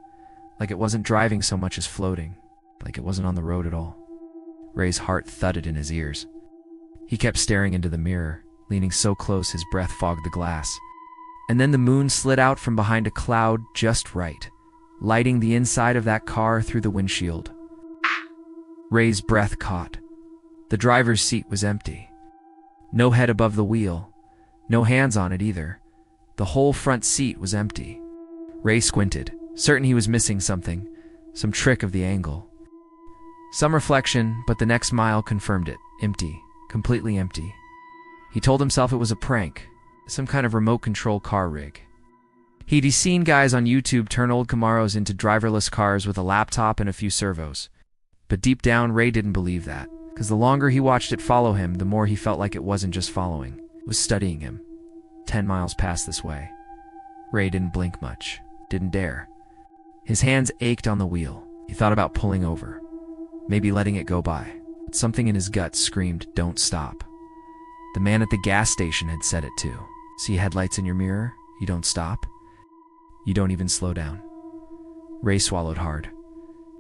Like it wasn't driving so much as floating. Like it wasn't on the road at all. Ray's heart thudded in his ears. He kept staring into the mirror, leaning so close his breath fogged the glass. And then the moon slid out from behind a cloud just right, lighting the inside of that car through the windshield. Ray's breath caught. The driver's seat was empty. No head above the wheel. No hands on it either. The whole front seat was empty. Ray squinted, certain he was missing something, some trick of the angle. Some reflection, but the next mile confirmed it. Empty, completely empty. He told himself it was a prank, some kind of remote control car rig. He'd seen guys on YouTube turn old Camaros into driverless cars with a laptop and a few servos. But deep down, Ray didn't believe that, because the longer he watched it follow him, the more he felt like it wasn't just following. It was studying him. 10 miles past this way. Ray didn't blink much, didn't dare. His hands ached on the wheel. He thought about pulling over, maybe letting it go by. Something in his gut screamed, "Don't stop." The man at the gas station had said it too. See headlights in your mirror? You don't stop. You don't even slow down. Ray swallowed hard.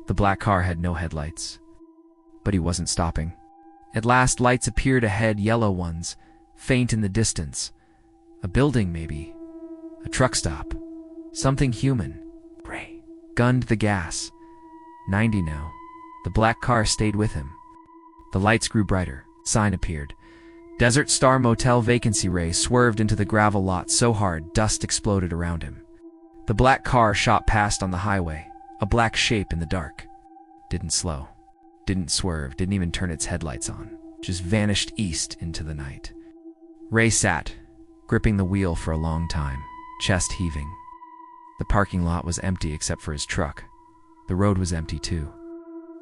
The black car had no headlights. But he wasn't stopping. At last, lights appeared ahead, yellow ones, faint in the distance. A building, maybe. A truck stop. Something human. Ray gunned the gas. 90 now. The black car stayed with him. The lights grew brighter. Sign appeared. Desert Star Motel vacancy. Ray swerved into the gravel lot so hard dust exploded around him. The black car shot past on the highway, a black shape in the dark. Didn't slow. Didn't swerve, didn't even turn its headlights on. Just vanished east into the night. Ray sat, gripping the wheel for a long time, chest heaving. The parking lot was empty except for his truck. The road was empty too.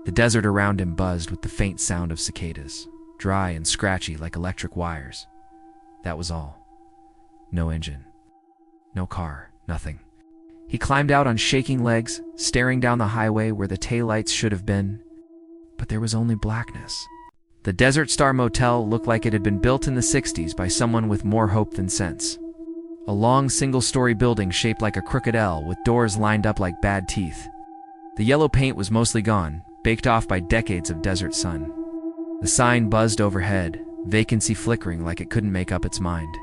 The desert around him buzzed with the faint sound of cicadas, dry and scratchy like electric wires. That was all. No engine. No car. Nothing. He climbed out on shaking legs, staring down the highway where the taillights should have been. But there was only blackness. The Desert Star Motel looked like it had been built in the 60s by someone with more hope than sense. A long single-story building shaped like a crooked L with doors lined up like bad teeth. The yellow paint was mostly gone, baked off by decades of desert sun. The sign buzzed overhead, vacancy flickering like it couldn't make up its mind.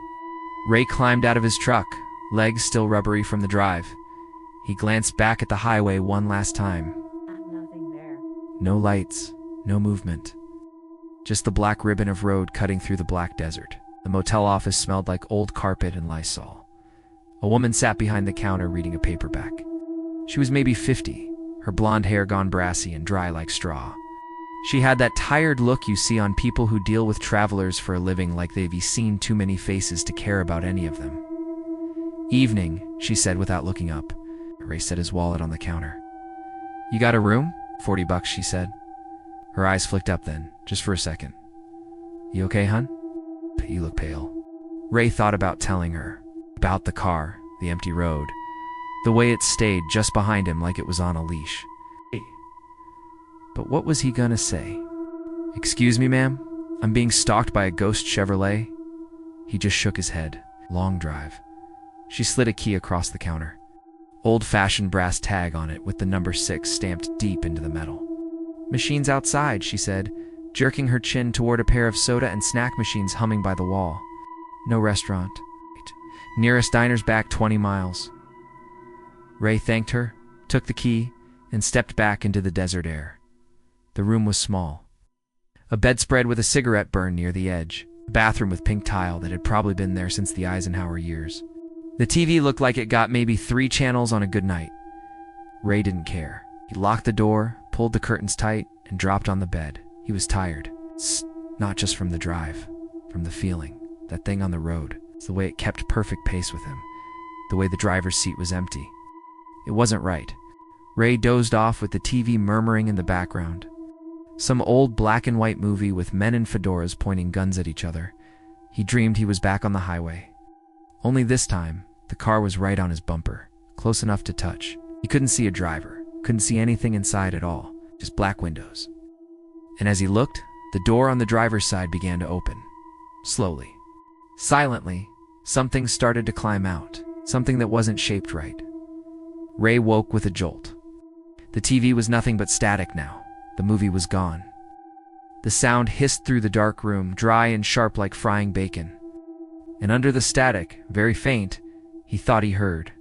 Ray climbed out of his truck, legs still rubbery from the drive. He glanced back at the highway one last time. Nothing there. No lights, no movement. Just the black ribbon of road cutting through the black desert. The motel office smelled like old carpet and Lysol. A woman sat behind the counter reading a paperback. She was maybe 50, her blonde hair gone brassy and dry like straw. She had that tired look you see on people who deal with travelers for a living, like they've seen too many faces to care about any of them. "Evening," she said without looking up. Ray set his wallet on the counter. "You got a room?" $40, she said. Her eyes flicked up then, just for a second. "You okay, hun? You look pale." Ray thought about telling her, about the car, the empty road, the way it stayed just behind him like it was on a leash. But what was he gonna say? "Excuse me, ma'am? I'm being stalked by a ghost Chevrolet?" He just shook his head. Long drive. She slid a key across the counter. Old-fashioned brass tag on it with the number 6 stamped deep into the metal. "Machines outside," she said, jerking her chin toward a pair of soda and snack machines humming by the wall. "No restaurant. Nearest diner's back 20 miles. Ray thanked her, took the key, and stepped back into the desert air. The room was small. A bedspread with a cigarette burn near the edge. A bathroom with pink tile that had probably been there since the Eisenhower years. The TV looked like it got maybe 3 channels on a good night. Ray didn't care. He locked the door, pulled the curtains tight, and dropped on the bed. He was tired. Not just from the drive, from the feeling. That thing on the road. It's the way it kept perfect pace with him. The way the driver's seat was empty. It wasn't right. Ray dozed off with the TV murmuring in the background. Some old black and white movie with men in fedoras pointing guns at each other. He dreamed he was back on the highway. Only this time, the car was right on his bumper, close enough to touch. He couldn't see a driver, couldn't see anything inside at all, just black windows. And as he looked, the door on the driver's side began to open. Slowly. Silently, something started to climb out, something that wasn't shaped right. Ray woke with a jolt. The TV was nothing but static now. The movie was gone. The sound hissed through the dark room, dry and sharp like frying bacon. And under the static, very faint, he thought he heard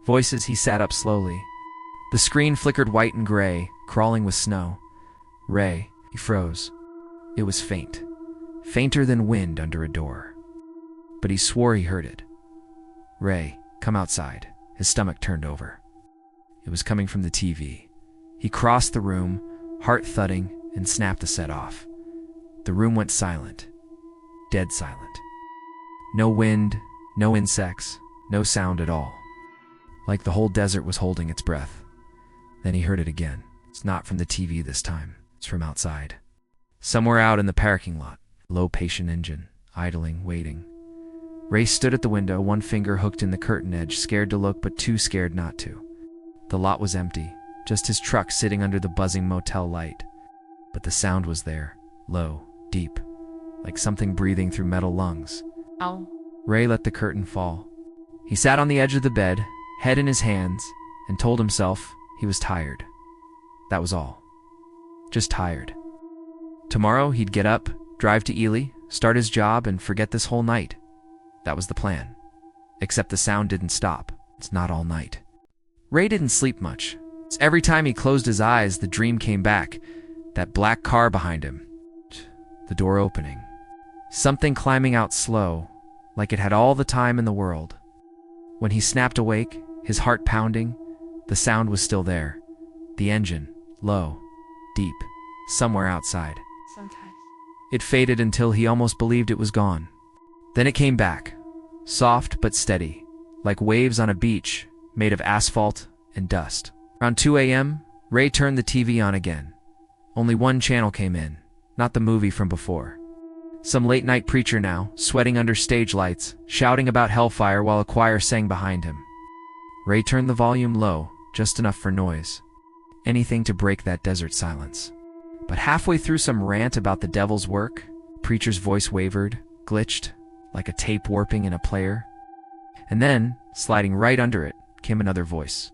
voices. He sat up slowly. The screen flickered white and gray, crawling with snow. Ray, he froze. It was faint. Fainter than wind under a door. But he swore he heard it. "Ray, come outside." His stomach turned over. It was coming from the TV. He crossed the room, heart thudding, and snapped the set off. The room went silent. Dead silent. No wind, no insects, no sound at all. Like the whole desert was holding its breath. Then he heard it again. It's not from the TV this time. It's from outside. Somewhere out in the parking lot. Low patient engine, idling, waiting. Ray stood at the window, one finger hooked in the curtain edge, scared to look but too scared not to. The lot was empty, just his truck sitting under the buzzing motel light. But the sound was there, low, deep, like something breathing through metal lungs. Ow. Ray let the curtain fall. He sat on the edge of the bed, head in his hands, and told himself he was tired. That was all. Just tired. Tomorrow he'd get up, drive to Ely, start his job, and forget this whole night. That was the plan. Except the sound didn't stop. It's not all night. Ray didn't sleep much. Every time he closed his eyes, the dream came back. That black car behind him. The door opening. Something climbing out slow, like it had all the time in the world. When he snapped awake, his heart pounding, the sound was still there. The engine, low, deep, somewhere outside. Sometimes. It faded until he almost believed it was gone. Then it came back, soft but steady, like waves on a beach made of asphalt and dust. Around 2 a.m., Ray turned the TV on again. Only one channel came in, not the movie from before. Some late-night preacher now, sweating under stage lights, shouting about hellfire while a choir sang behind him. Ray turned the volume low, just enough for noise. Anything to break that desert silence. But halfway through some rant about the devil's work, preacher's voice wavered, glitched, like a tape warping in a player. And then, sliding right under it, came another voice.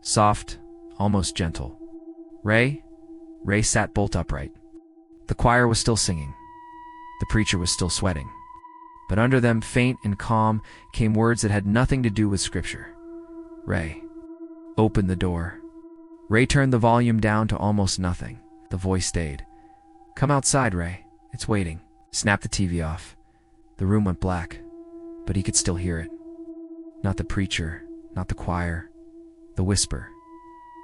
Soft, almost gentle. Ray? Ray sat bolt upright. The choir was still singing. The preacher was still sweating. But under them, faint and calm, came words that had nothing to do with scripture. Ray. Open the door. Ray turned the volume down to almost nothing. The voice stayed. Come outside, Ray. It's waiting. Snapped the TV off. The room went black, but he could still hear it. Not the preacher, not the choir. The whisper.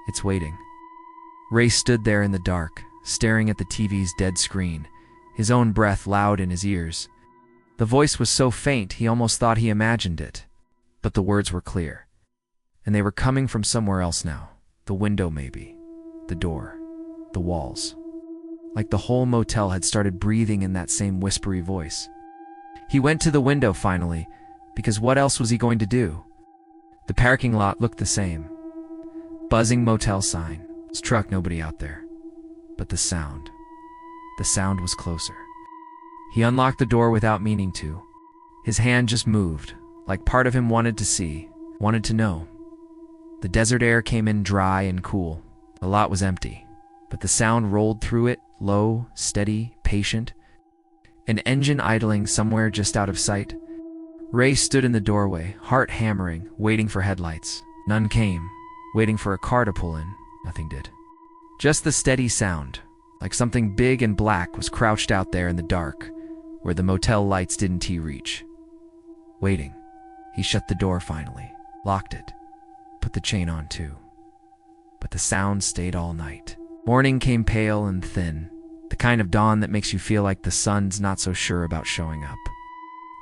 It's waiting. Ray stood there in the dark, staring at the TV's dead screen, his own breath loud in his ears. The voice was so faint he almost thought he imagined it. But the words were clear. And they were coming from somewhere else now. The window maybe. The door. The walls. Like the whole motel had started breathing in that same whispery voice. He went to the window finally, because what else was he going to do? The parking lot looked the same. Buzzing motel sign. Struck nobody out there. But the sound was closer. He unlocked the door without meaning to. His hand just moved, like part of him wanted to see, wanted to know. The desert air came in dry and cool. The lot was empty, but the sound rolled through it, low, steady, patient. An engine idling somewhere just out of sight. Ray stood in the doorway, heart hammering, waiting for headlights. None came. Waiting for a car to pull in. Nothing did. Just the steady sound, like something big and black was crouched out there in the dark, where the motel lights didn't reach. Waiting. He shut the door finally, locked it, put the chain on too. But the sound stayed all night. Morning came pale and thin, the kind of dawn that makes you feel like the sun's not so sure about showing up.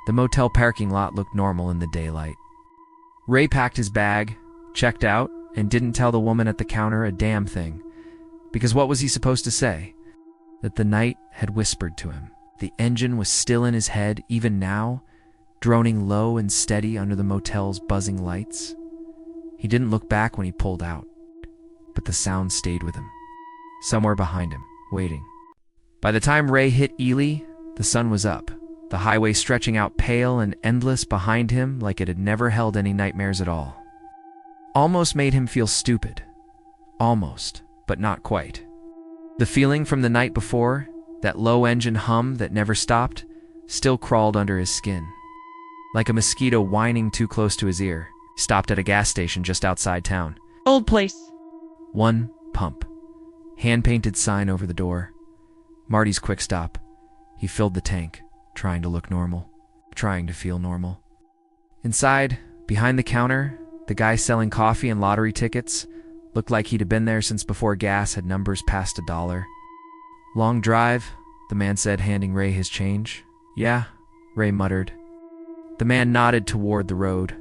The motel parking lot looked normal in the daylight. Ray packed his bag, checked out, and didn't tell the woman at the counter a damn thing. Because what was he supposed to say? That the night had whispered to him. The engine was still in his head even now, droning low and steady under the motel's buzzing lights. He didn't look back when he pulled out, but the sound stayed with him. Somewhere behind him, waiting. By the time Ray hit Ely, the sun was up, the highway stretching out pale and endless behind him like it had never held any nightmares at all. Almost made him feel stupid. Almost, but not quite. The feeling from the night before, that low engine hum that never stopped, still crawled under his skin. Like a mosquito whining too close to his ear. Stopped at a gas station just outside town. Old place. One pump. Hand-painted sign over the door. Marty's quick stop. He filled the tank, trying to look normal, trying to feel normal. Inside, behind the counter, the guy selling coffee and lottery tickets looked like he'd have been there since before gas had numbers past $1. Long drive, the man said, handing Ray his change. Yeah, Ray muttered. The man nodded toward the road.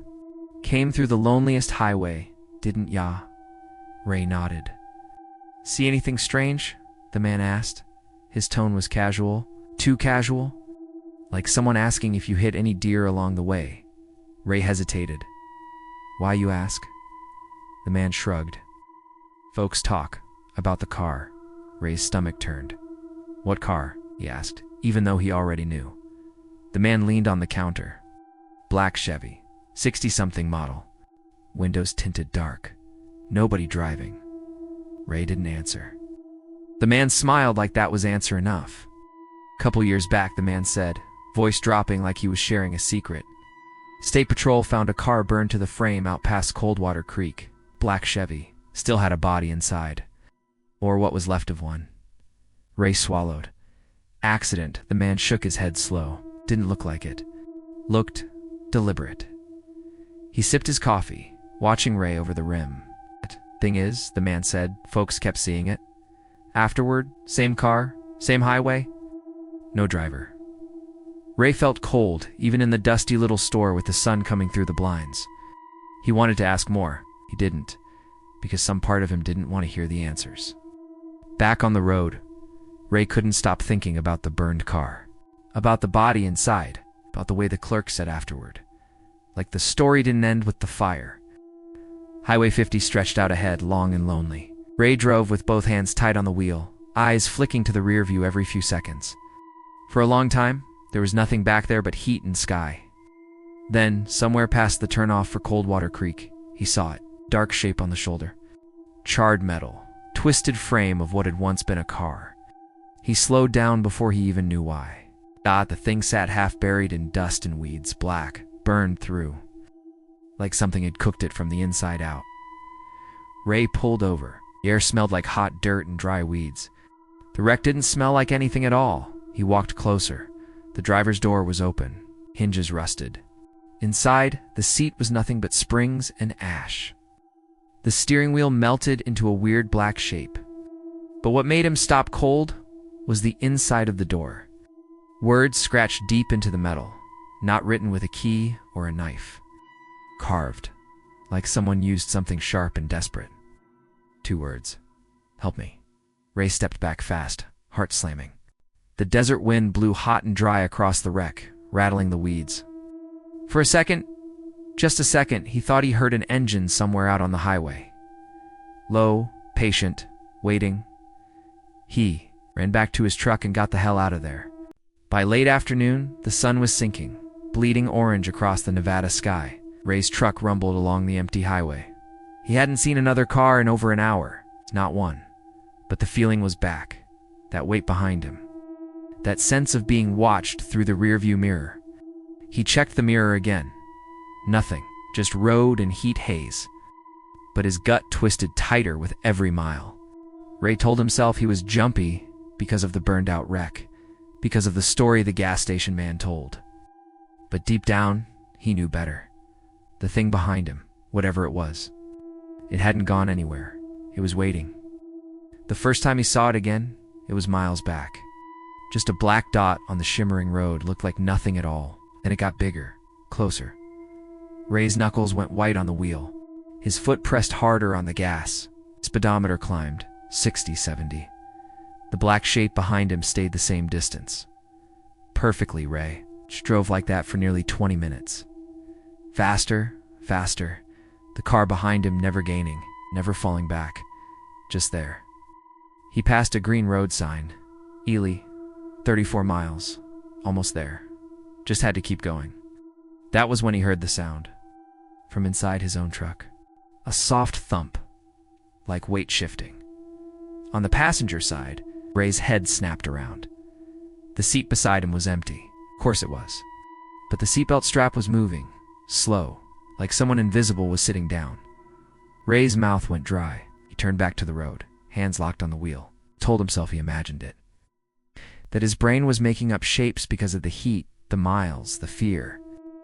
Came through the loneliest highway, didn't ya? Ray nodded. See anything strange? The man asked. His tone was casual, too casual, like someone asking if you hit any deer along the way. Ray hesitated. Why, you ask? The man shrugged. Folks talk about the car. Ray's stomach turned. What car? he asked, even though he already knew. The man leaned on the counter. Black Chevy, 60-something model. Windows tinted dark. Nobody driving. Ray didn't answer. The man smiled like that was answer enough. Couple years back, the man said, voice dropping like he was sharing a secret. State Patrol found a car burned to the frame out past Coldwater Creek. Black Chevy. Still had a body inside. Or what was left of one. Ray swallowed. Accident. The man shook his head slow. Didn't look like it. Looked deliberate. He sipped his coffee, watching Ray over the rim. Thing is, the man said, folks kept seeing it. Afterward, same car, same highway. No driver. Ray felt cold, even in the dusty little store with the sun coming through the blinds. He wanted to ask more. He didn't, because some part of him didn't want to hear the answers. Back on the road, Ray couldn't stop thinking about the burned car, about the body inside, about the way the clerk said afterward. Like the story didn't end with the fire. Highway 50 stretched out ahead, long and lonely. Ray drove with both hands tight on the wheel, eyes flicking to the rear view every few seconds. For a long time, there was nothing back there but heat and sky. Then, somewhere past the turnoff for Coldwater Creek, he saw it, dark shape on the shoulder. Charred metal, twisted frame of what had once been a car. He slowed down before he even knew why. The thing sat half buried in dust and weeds, black, burned through. Like something had cooked it from the inside out. Ray pulled over. The air smelled like hot dirt and dry weeds. The wreck didn't smell like anything at all. He walked closer. The driver's door was open, hinges rusted. Inside, the seat was nothing but springs and ash. The steering wheel melted into a weird black shape. But what made him stop cold was the inside of the door. Words scratched deep into the metal, not written with a key or a knife. Carved, like someone used something sharp and desperate. 2 words. Help me. Ray stepped back fast, heart slamming. The desert wind blew hot and dry across the wreck, rattling the weeds. For a second, just a second, he thought he heard an engine somewhere out on the highway. Low, patient, waiting. He ran back to his truck and got the hell out of there. By late afternoon, the sun was sinking, bleeding orange across the Nevada sky. Ray's truck rumbled along the empty highway. He hadn't seen another car in over an hour, not one. But the feeling was back, that weight behind him. That sense of being watched through the rearview mirror. He checked the mirror again. Nothing, just road and heat haze. But his gut twisted tighter with every mile. Ray told himself he was jumpy because of the burned-out wreck, because of the story the gas station man told. But deep down, he knew better. The thing behind him, whatever it was. It hadn't gone anywhere. It was waiting. The first time he saw it again, it was miles back. Just a black dot on the shimmering road looked like nothing at all. Then it got bigger, closer. Ray's knuckles went white on the wheel. His foot pressed harder on the gas. Speedometer climbed, 60, 70. The black shape behind him stayed the same distance. Perfectly, Ray. Drove like that for nearly 20 minutes. Faster, faster. The car behind him never gaining, never falling back. Just there. He passed a green road sign. Ely, 34 miles. Almost there. Just had to keep going. That was when he heard the sound. From inside his own truck. A soft thump. Like weight shifting. On the passenger side, Ray's head snapped around. The seat beside him was empty. Of course it was. But the seatbelt strap was moving. Slow. Like someone invisible was sitting down. Ray's mouth went dry. He turned back to the road, hands locked on the wheel. Told himself he imagined it. That his brain was making up shapes because of the heat, the miles, the fear.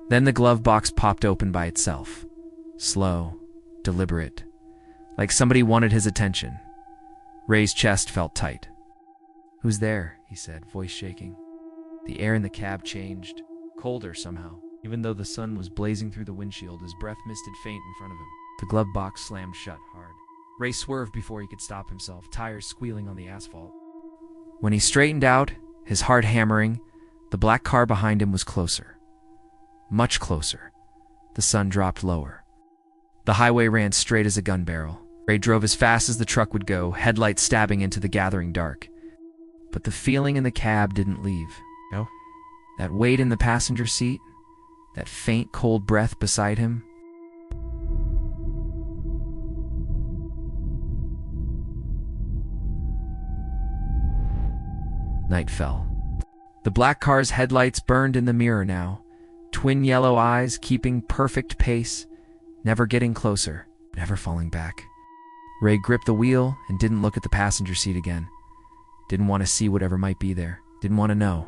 Then the glove box popped open by itself. Slow, deliberate. Like somebody wanted his attention. Ray's chest felt tight. "Who's there?" he said, voice shaking. The air in the cab changed, colder somehow. Even though the sun was blazing through the windshield, his breath misted faint in front of him. The glove box slammed shut hard. Ray swerved before he could stop himself, tires squealing on the asphalt. When he straightened out, his heart hammering, the black car behind him was closer. Much closer. The sun dropped lower. The highway ran straight as a gun barrel. Ray drove as fast as the truck would go, headlights stabbing into the gathering dark. But the feeling in the cab didn't leave. No? That weight in the passenger seat, that faint cold breath beside him. Night fell. The black car's headlights burned in the mirror now, twin yellow eyes keeping perfect pace, never getting closer, never falling back. Ray gripped the wheel and didn't look at the passenger seat again. Didn't want to see whatever might be there. Didn't want to know.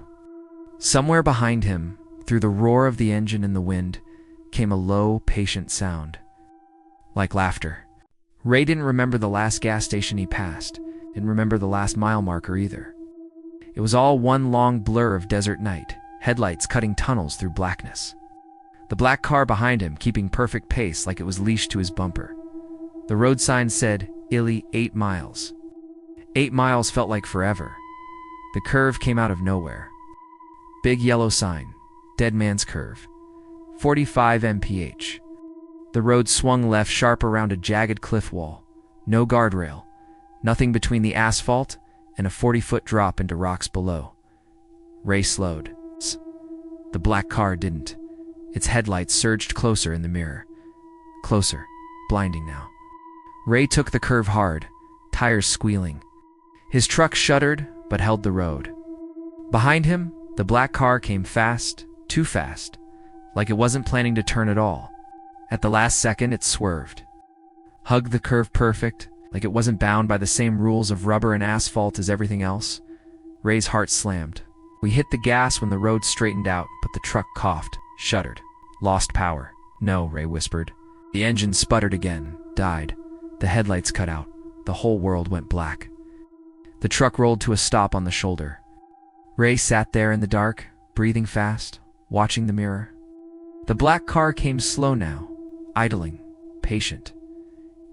Somewhere behind him, through the roar of the engine and the wind, came a low, patient sound. Like laughter. Ray didn't remember the last gas station he passed. Didn't remember the last mile marker either. It was all one long blur of desert night, headlights cutting tunnels through blackness. The black car behind him keeping perfect pace like it was leashed to his bumper. The road sign said, "Illy 8 miles." 8 miles felt like forever. The curve came out of nowhere. Big yellow sign, Dead Man's Curve, 45 mph. The road swung left sharp around a jagged cliff wall. No guardrail, nothing between the asphalt and a 40-foot drop into rocks below. Ray slowed. The black car didn't. Its headlights surged closer in the mirror. Closer, blinding now. Ray took the curve hard, tires squealing. His truck shuddered, but held the road. Behind him, the black car came fast, too fast, like it wasn't planning to turn at all. At the last second, it swerved. Hugged the curve perfect, like it wasn't bound by the same rules of rubber and asphalt as everything else. Ray's heart slammed. We hit the gas when the road straightened out, but the truck coughed, shuddered. Lost power. No, Ray whispered. The engine sputtered again, died. The headlights cut out. The whole world went black. The truck rolled to a stop on the shoulder. Ray sat there in the dark, breathing fast, watching the mirror. The black car came slow now, idling, patient.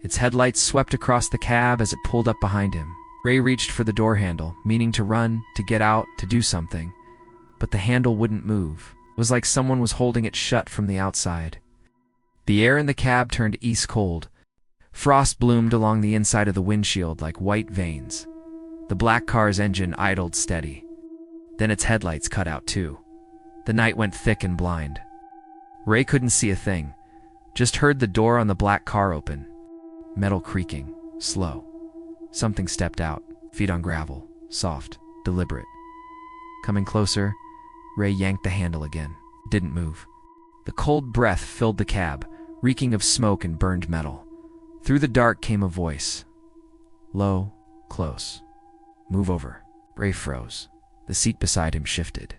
Its headlights swept across the cab as it pulled up behind him. Ray reached for the door handle, meaning to run, to get out, to do something. But the handle wouldn't move. It was like someone was holding it shut from the outside. The air in the cab turned ice cold. Frost bloomed along the inside of the windshield like white veins. The black car's engine idled steady. Then its headlights cut out too. The night went thick and blind. Ray couldn't see a thing, just heard the door on the black car open. Metal creaking, slow. Something stepped out, feet on gravel, soft, deliberate. Coming closer, Ray yanked the handle again. Didn't move. The cold breath filled the cab, reeking of smoke and burned metal. Through the dark came a voice. Low, close. Move over. Ray froze. The seat beside him shifted.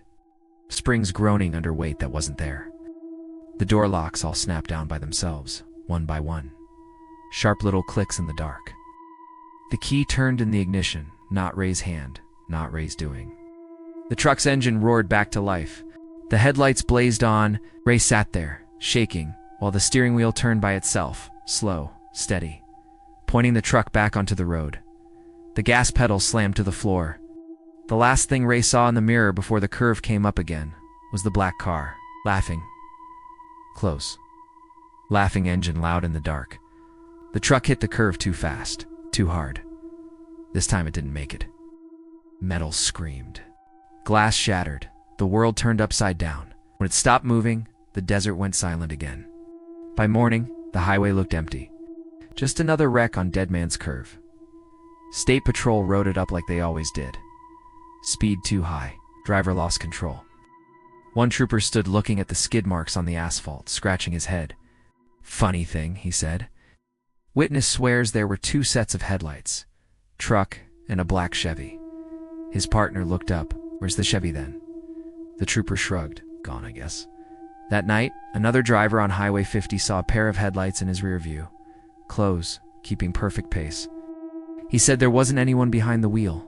Springs groaning under weight that wasn't there. The door locks all snapped down by themselves, one by one. Sharp little clicks in the dark. The key turned in the ignition, not Ray's hand, not Ray's doing. The truck's engine roared back to life. The headlights blazed on. Ray sat there, shaking, while the steering wheel turned by itself, slow, steady, pointing the truck back onto the road. The gas pedal slammed to the floor. The last thing Ray saw in the mirror before the curve came up again was the black car, laughing. Close. Laughing engine loud in the dark. The truck hit the curve too fast, too hard. This time it didn't make it. Metal screamed. Glass shattered. The world turned upside down. When it stopped moving, the desert went silent again. By morning, the highway looked empty. Just another wreck on Dead Man's Curve. State Patrol rode it up like they always did. Speed too high. Driver lost control. One trooper stood looking at the skid marks on the asphalt, scratching his head. Funny thing, he said. Witness swears there were 2 sets of headlights. Truck and a black Chevy. His partner looked up. Where's the Chevy then? The trooper shrugged. Gone, I guess. That night, another driver on Highway 50 saw a pair of headlights in his rear view. Close, keeping perfect pace. He said there wasn't anyone behind the wheel.